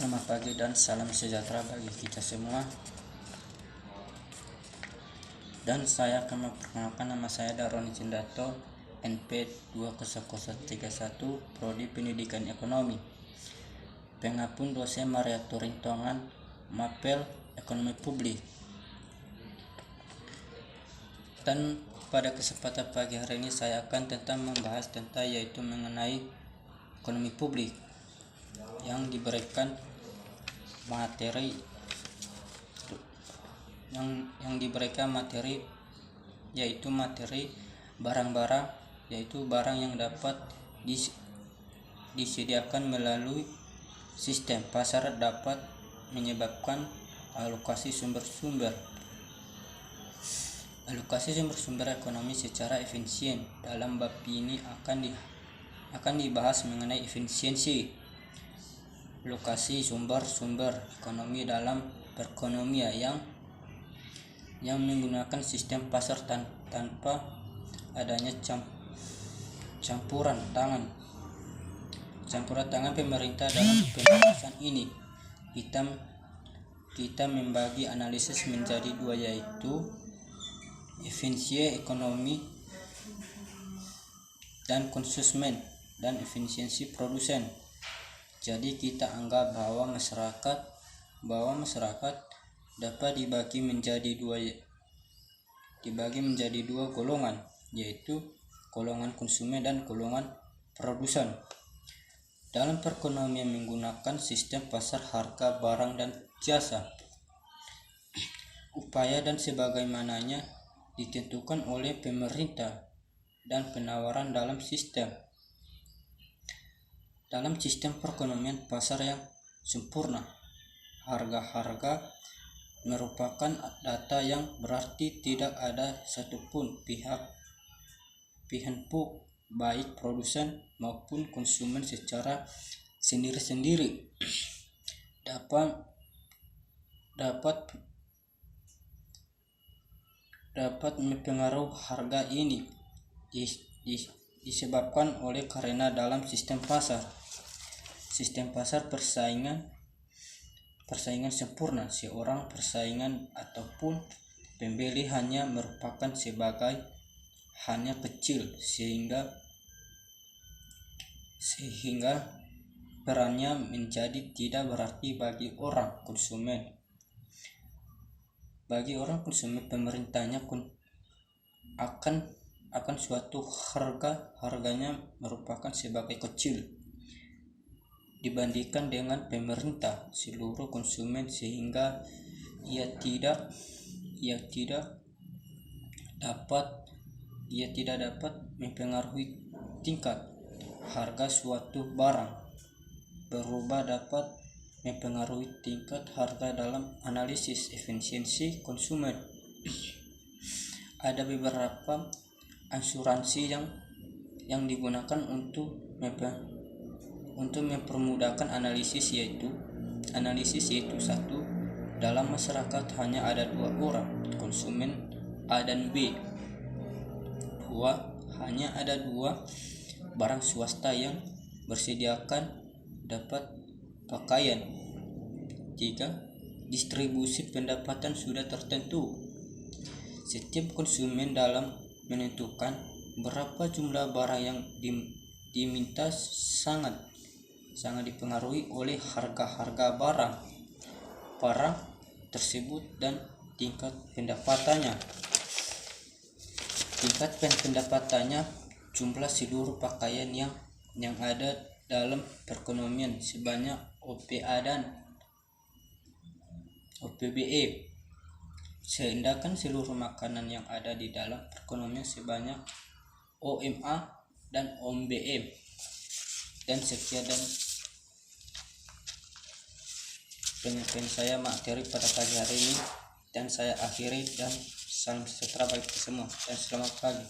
Selamat pagi dan salam sejahtera bagi kita semua. Dan saya akan memperkenalkan, nama saya Daroni Cindato, NP 20031, Prodi Pendidikan Ekonomi. Pengapun dosen Maria Turintongan, Mapel Ekonomi Publik. Dan pada kesempatan pagi hari ini saya akan membahas tentang yaitu mengenai ekonomi publik yang diberikan materi yaitu materi barang-barang, yaitu barang yang dapat disediakan melalui sistem pasar dapat menyebabkan alokasi sumber-sumber ekonomi secara efisien. Dalam bab ini akan dibahas mengenai efisiensi alokasi sumber-sumber ekonomi dalam perekonomian yang menggunakan sistem pasar tanpa adanya campuran tangan pemerintah dalam pembahasan ini. Kita membagi analisis menjadi dua, yaitu efisiensi ekonomi dan konsumen dan efisiensi produsen. Jadi kita anggap bahwa masyarakat dapat dibagi menjadi dua golongan, yaitu golongan konsumen dan golongan produsen. Dalam perekonomian menggunakan sistem pasar harga barang dan jasa, upaya dan sebagaimananya ditentukan oleh pemerintah dan penawaran dalam sistem perekonomian pasar yang sempurna. Harga merupakan data yang berarti tidak ada satupun pihak baik produsen maupun konsumen secara sendiri-sendiri dapat mempengaruhi harga ini, disebabkan oleh karena dalam sistem persaingan sempurna, seorang persaingan ataupun pembeli hanya merupakan sebagai hanya kecil, sehingga perannya menjadi tidak berarti bagi orang konsumen. Bagi orang konsumen, pemerintahnya akan suatu harganya merupakan sebagai kecil dibandingkan dengan pemerintah seluruh konsumen, sehingga ia tidak dapat mempengaruhi tingkat harga suatu barang. Berubah dapat mempengaruhi tingkat harga dalam analisis efisiensi konsumen. Ada beberapa asuransi yang digunakan untuk mempermudahkan analisis, yaitu satu, dalam masyarakat hanya ada dua orang, konsumen A dan B. 2, hanya ada dua barang swasta yang bersediakan dapat pakaian. 3, distribusi pendapatan sudah tertentu. Setiap konsumen dalam menentukan berapa jumlah barang yang diminta sangat dipengaruhi oleh harga barang tersebut dan tingkat pendapatannya. Jumlah seluruh pakaian yang ada dalam perekonomian sebanyak OPA dan OPBE. Sedangkan seluruh makanan yang ada di dalam perekonomian sebanyak OMA dan OMBM. Dan sekian dan penyampaian saya materi pada pagi hari ini, dan saya akhiri, dan salam sejahtera bagi kita semua dan selamat pagi.